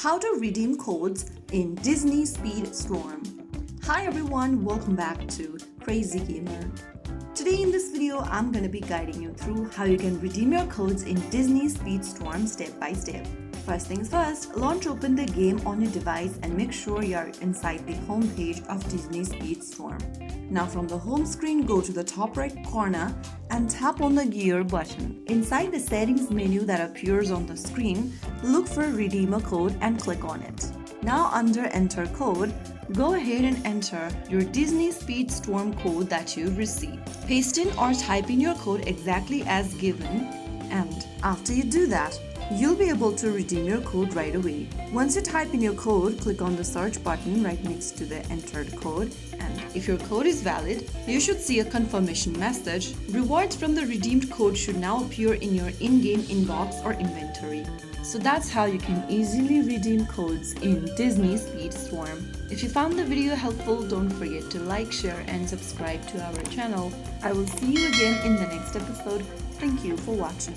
How to redeem codes in Disney Speedstorm. Hi everyone, welcome back to Crazy Gamer. Today in this video, I'm going to be guiding you through how you can redeem your codes in Disney Speedstorm step by step. First things first, launch open the game on your device and make sure you're inside the home page of Disney Speedstorm. Now from the home screen, go to the top right corner and tap on the gear button. Inside the settings menu that appears on the screen, look for redeem a code and click on it. Now under enter code, go ahead and enter your Disney Speedstorm code that you've received. Paste in or type in your code exactly as given, and after you do that, you'll be able to redeem your code right away. Once you type in your code, click on the search button right next to the entered code, and if your code is valid, you should see a confirmation message. Rewards from the redeemed code should now appear in your in-game inbox or inventory. So that's how you can easily redeem codes in Disney Speedstorm. If you found the video helpful, don't forget to like, share and subscribe to our channel. I will see you again in the next episode. Thank you for watching.